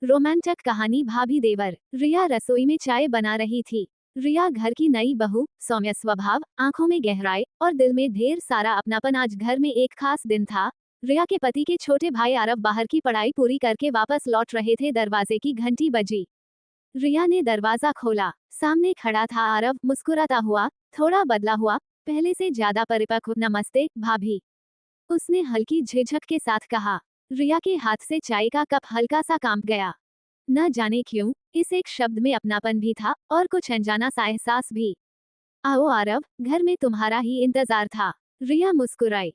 रोमांचक कहानी भाभी देवर। रिया रसोई में चाय बना रही थी। रिया घर की नई बहू, सौम्य स्वभाव, आंखों में गहराई और दिल में ढेर सारा अपनापन। आज घर में एक खास दिन था। रिया के पति के छोटे भाई आरव बाहर की पढ़ाई पूरी करके वापस लौट रहे थे। दरवाजे की घंटी बजी। रिया ने दरवाजा खोला। सामने खड़ा था आरव, मुस्कुराता हुआ, थोड़ा बदला हुआ, पहले से ज्यादा परिपक्व। नमस्ते भाभी, उसने हल्की झिझक के साथ कहा। रिया के हाथ से चाय का कप हल्का सा कांप गया। न जाने क्यों, इस एक शब्द में अपनापन भी था और कुछ अनजाना सा एहसास भी। आओ आरव, घर में तुम्हारा ही इंतजार था। रिया मुस्कुराई।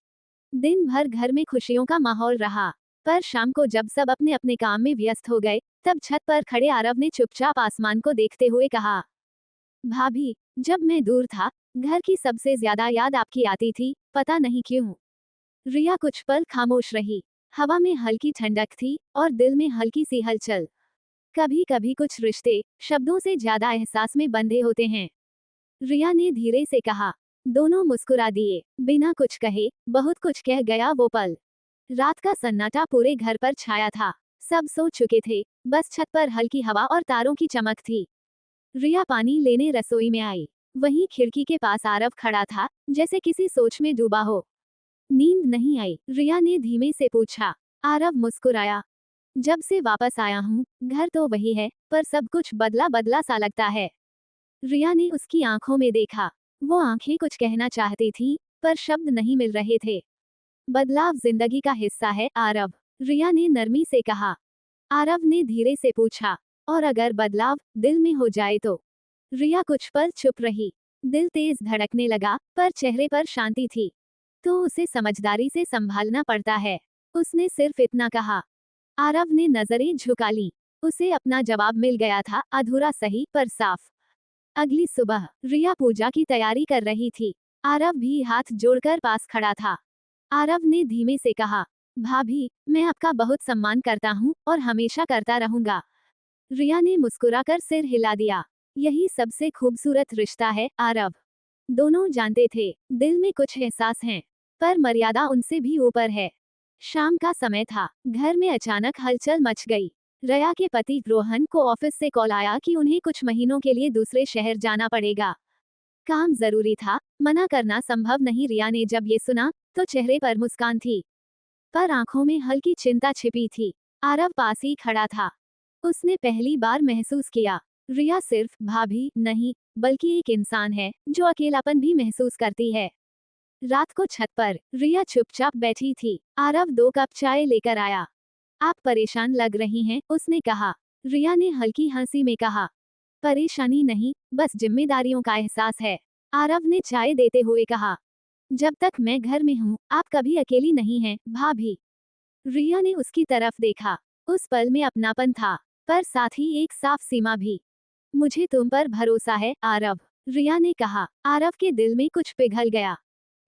दिन भर घर में खुशियों का माहौल रहा, पर शाम को जब सब अपने अपने काम में व्यस्त हो गए, तब छत पर खड़े आरव ने चुपचाप आसमान को देखते हुए कहा, भाभी, जब मैं दूर था, घर की सबसे ज्यादा याद आपकी आती थी, पता नहीं क्यों। रिया कुछ पल खामोश रही। हवा में हल्की ठंडक थी और दिल में हल्की सी हलचल। कभी कभी कुछ रिश्ते शब्दों से ज्यादा एहसास में बंधे होते हैं। रिया ने धीरे से कहा। दोनों मुस्कुरा दिए। बिना कुछ कहे बहुत कुछ कह गया वो पल। रात का सन्नाटा पूरे घर पर छाया था। सब सो चुके थे, बस छत पर हल्की हवा और तारों की चमक थी। रिया पानी लेने रसोई में आई। वहीं खिड़की के पास आरव खड़ा था, जैसे किसी सोच में डूबा हो। नींद नहीं आई? रिया ने धीमे से पूछा। आरव मुस्कुराया। जब से वापस आया हूँ, घर तो वही है, पर सब कुछ बदला बदला सा लगता है। रिया ने उसकी आंखों में देखा। वो आंखें कुछ कहना चाहती थीं, पर शब्द नहीं मिल रहे थे। बदलाव जिंदगी का हिस्सा है आरव, रिया ने नरमी से कहा। आरव ने धीरे से पूछा, और अगर बदलाव दिल में हो जाए तो? रिया कुछ पल चुप रही। दिल तेज धड़कने लगा, पर चेहरे पर शांति थी। तो उसे समझदारी से संभालना पड़ता है, उसने सिर्फ इतना कहा। आरव ने नजरें झुका लीं। उसे अपना जवाब मिल गया था, अधूरा सही पर साफ। अगली सुबह रिया पूजा की तैयारी कर रही थी। आरव भी हाथ जोड़कर पास खड़ा था। आरव ने धीमे से कहा, भाभी, मैं आपका बहुत सम्मान करता हूँ और हमेशा करता रहूंगा। रिया ने मुस्कुराकर सिर हिला दिया। यही सबसे खूबसूरत रिश्ता है आरव। दोनों जानते थे, दिल में कुछ एहसास हैं, पर मर्यादा उनसे भी ऊपर है। शाम का समय था। घर में अचानक हलचल मच गई। रिया के पति रोहन को ऑफिस से कॉल आया कि उन्हें कुछ महीनों के लिए दूसरे शहर जाना पड़ेगा। काम जरूरी था, मना करना संभव नहीं। रिया ने जब ये सुना, तो चेहरे पर मुस्कान थी, पर आंखों में हल्की चिंता छिपी थी। आरव पास ही खड़ा था। उसने पहली बार महसूस किया, रिया सिर्फ भाभी नहीं, बल्कि एक इंसान है जो अकेलापन भी महसूस करती है। रात को छत पर रिया चुपचाप बैठी थी। आरव 2 कप चाय लेकर आया। आप परेशान लग रही हैं, उसने कहा। रिया ने हल्की हंसी में कहा, परेशानी नहीं, बस जिम्मेदारियों का एहसास है। आरव ने चाय देते हुए कहा, जब तक मैं घर में हूँ, आप कभी अकेली नहीं हैं, भाभी। रिया ने उसकी तरफ देखा। उस पल में अपनापन था, पर साथ ही एक साफ सीमा भी। मुझे तुम पर भरोसा है आरव, रिया ने कहा। आरव के दिल में कुछ पिघल गया,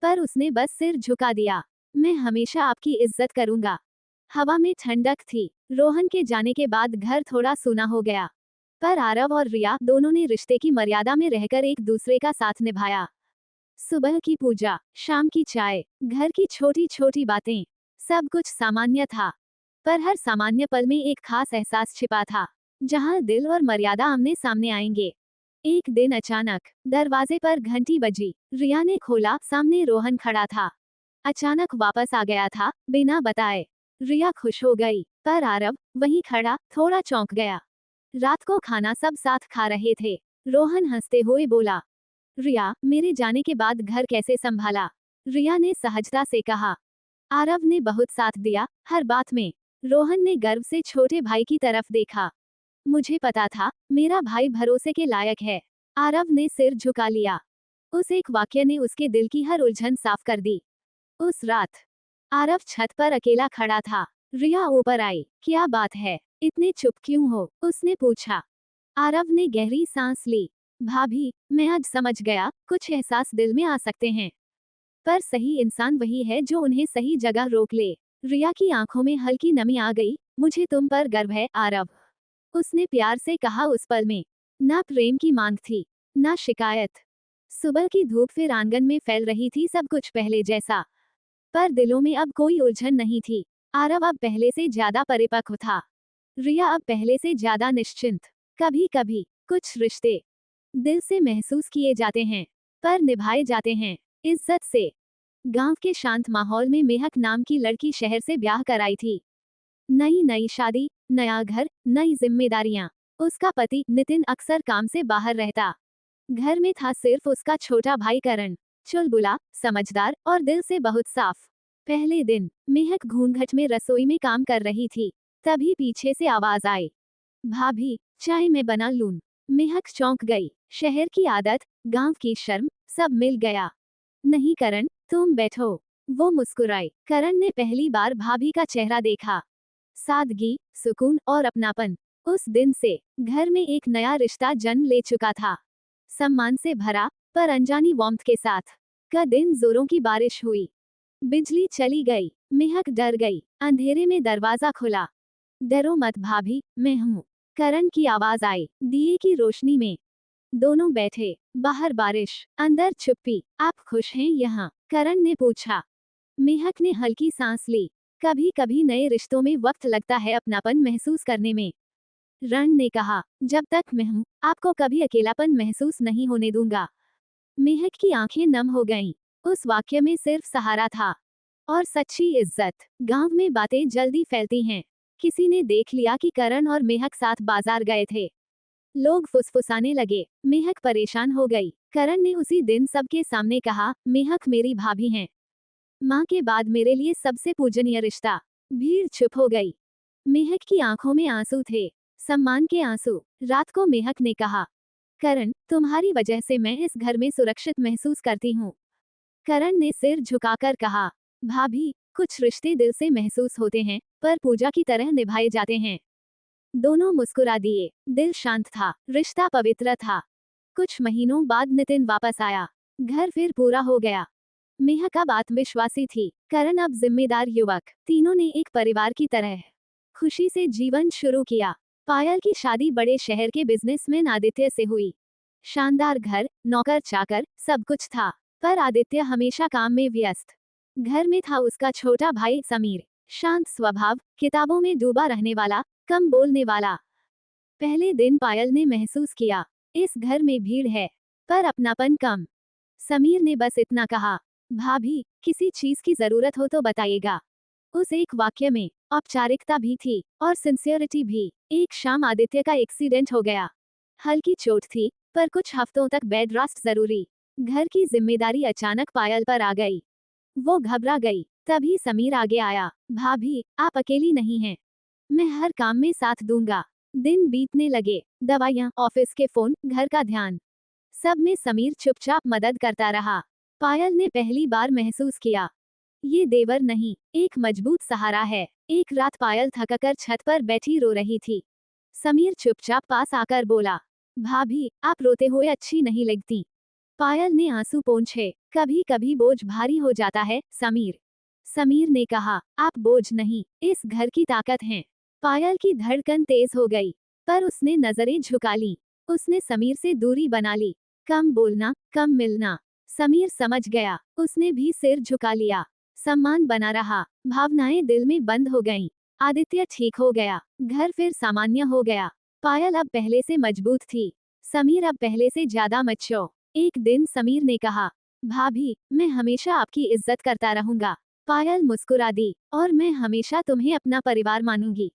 पर उसने बस सिर झुका दिया। मैं हमेशा आपकी इज्जत करूंगा। हवा में ठंडक थी। रोहन के जाने के बाद घर थोड़ा सूना हो गया, पर आरव और रिया दोनों ने रिश्ते की मर्यादा में रहकर एक दूसरे का साथ निभाया। सुबह की पूजा, शाम की चाय, घर की छोटी छोटी बातें, सब कुछ सामान्य था, पर हर सामान्य पल में एक खास एहसास छिपा था, जहां दिल और मर्यादा आमने सामने आएंगे। एक दिन अचानक दरवाजे पर घंटी बजी। रिया ने खोला, सामने रोहन खड़ा था। अचानक वापस आ गया था, बिना बताए। रिया खुश हो गई, पर आरव वहीं खड़ा थोड़ा चौंक गया। रात को खाना सब साथ खा रहे थे। रोहन हंसते हुए बोला, रिया, मेरे जाने के बाद घर कैसे संभाला? रिया ने सहजता से कहा। आरव ने बहुत साथ दिया, हर बात में। रोहन ने गर्व से छोटे भाई की तरफ देखा। मुझे पता था, मेरा भाई भरोसे के लायक है। आरव ने सिर झुका लिया। उस एक वाक्य ने उसके दिल की हर उलझन साफ कर दी। उस रात आरव छत पर अकेला खड़ा था। रिया ऊपर आई। क्या बात है, इतने चुप क्यों हो? उसने पूछा। आरव ने गहरी सांस ली। भाभी, मैं आज समझ गया, कुछ एहसास दिल में आ सकते हैं, पर सही इंसान वही है जो उन्हें सही जगह रोक ले। रिया की आंखों में हल्की नमी आ गई। मुझे तुम पर गर्व है आरव, उसने प्यार से कहा। उस पल में ना प्रेम की मांग थी, ना शिकायत। सुबह की धूप फिर आंगन में फैल रही थी, सब कुछ पहले जैसा, पर दिलों में अब कोई उलझन नहीं थी। आरव अब पहले से ज्यादा परिपक्व था। रिया अब पहले से ज्यादा निश्चिंत। कभी कभी कुछ रिश्ते दिल से महसूस किए जाते हैं, पर निभाए जाते हैं इज्जत से। गांव के शांत माहौल में मेहक नाम की लड़की शहर से ब्याह कराई थी। नई नई शादी, नया घर, नई जिम्मेदारियां। उसका पति नितिन अक्सर काम से बाहर रहता। घर में था सिर्फ उसका छोटा भाई करण, चुलबुला, समझदार और दिल से बहुत साफ। पहले दिन मेहक घूंघट में रसोई में काम कर रही थी, तभी पीछे से आवाज आई, भाभी चाय में बना लूं। मेहक चौंक गई। शहर की आदत, गांव की शर्म, सब मिल गया। नहीं करण, तुम बैठो। वो मुस्कुराई। करण ने पहली बार भाभी का चेहरा देखा। सादगी, सुकून और अपनापन। उस दिन से घर में एक नया रिश्ता जन्म ले चुका था। सम्मान से भरा, पर अनजानी वार्मथ के साथ। का दिन जोरों की बारिश हुई। बिजली चली गई। मेहक डर गई। अंधेरे में दरवाजा खुला। डरो मत भाभी, मैं हूँ। करण की आवाज आई, दिए की रोशनी में। दोनों बैठे। बाहर बारिश, अंदर चुप्पी। आप खुश हैं यहाँ? करण ने पूछा। मेहक ने हल्की सांस ली। कभी कभी नए रिश्तों में वक्त लगता है अपनापन महसूस करने में। रण ने कहा, जब तक मैं हूँ, आपको कभी अकेलापन महसूस नहीं होने दूंगा। मेहक की आंखें नम हो गईं। उस वाक्य में सिर्फ सहारा था और सच्ची इज्जत। गांव में बातें जल्दी फैलती हैं। किसी ने देख लिया कि करण और मेहक साथ बाजार गए थे। लोग फुसफुसाने लगे। मेहक परेशान हो गई। करण ने उसी दिन सबके सामने कहा, मेहक मेरी भाभी हैं। माँ के बाद मेरे लिए सबसे पूजनीय रिश्ता। भीड़ चुप हो गई। मेहक की आंखों में आंसू थे, सम्मान के आंसू। रात को मेहक ने कहा, करण, तुम्हारी वजह से मैं इस घर में सुरक्षित महसूस करती हूँ। करण ने सिर झुकाकर कहा, भाभी, कुछ रिश्ते दिल से महसूस होते हैं, पर पूजा की तरह निभाए जाते हैं। दोनों मुस्कुरा दिए। दिल शांत था, रिश्ता पवित्र था। कुछ महीनों बाद नितिन वापस आया। घर फिर पूरा हो गया। मेहक अब आत्मविश्वासी थी, करण अब जिम्मेदार युवक। तीनों ने एक परिवार की तरह खुशी से जीवन शुरू किया। पायल की शादी बड़े शहर के बिजनेसमैन आदित्य से हुई। शानदार घर, नौकर चाकर, सब कुछ था, पर आदित्य हमेशा काम में व्यस्त। घर में था उसका छोटा भाई समीर, शांत स्वभाव, किताबों में डूबा रहने वाला, कम बोलने वाला। पहले दिन पायल ने महसूस किया, इस घर में भीड़ है, पर अपनापन कम। समीर ने बस इतना कहा, भाभी, किसी चीज की जरूरत हो तो बताइएगा। उस एक वाक्य में औपचारिकता भी थी और सिंसियरिटी भी। एक शाम आदित्य का एक्सीडेंट हो गया। हल्की चोट थी, पर कुछ हफ्तों तक बेड रेस्ट जरूरी। घर की जिम्मेदारी अचानक पायल पर आ गई। वो घबरा गई। तभी समीर आगे आया, भाभी, आप अकेली नहीं हैं। मैं हर काम में साथ दूंगा। दिन बीतने लगे। दवाइयाँ, ऑफिस के फोन, घर का ध्यान, सब में समीर चुपचाप मदद करता रहा। पायल ने पहली बार महसूस किया, ये देवर नहीं, एक मजबूत सहारा है। एक रात पायल थककर छत पर बैठी रो रही थी। समीर चुपचाप पास आकर बोला, भाभी, आप रोते हुए अच्छी नहीं लगती। पायल ने आंसू पोंछे। कभी कभी बोझ भारी हो जाता है समीर। समीर ने कहा, आप बोझ नहीं, इस घर की ताकत हैं। पायल की धड़कन तेज हो गई, पर उसने नजरें झुका ली। उसने समीर से दूरी बना ली। कम बोलना, कम मिलना। समीर समझ गया। उसने भी सिर झुका लिया। सम्मान बना रहा। भावनाएं दिल में बंद हो गईं। आदित्य ठीक हो गया। घर फिर सामान्य हो गया। पायल अब पहले से मजबूत थी। समीर अब पहले से ज्यादा मैच्योर। एक दिन समीर ने कहा, भाभी, मैं हमेशा आपकी इज्जत करता रहूंगा। पायल मुस्कुरा दी, और मैं हमेशा तुम्हें अपना परिवार मानूंगी।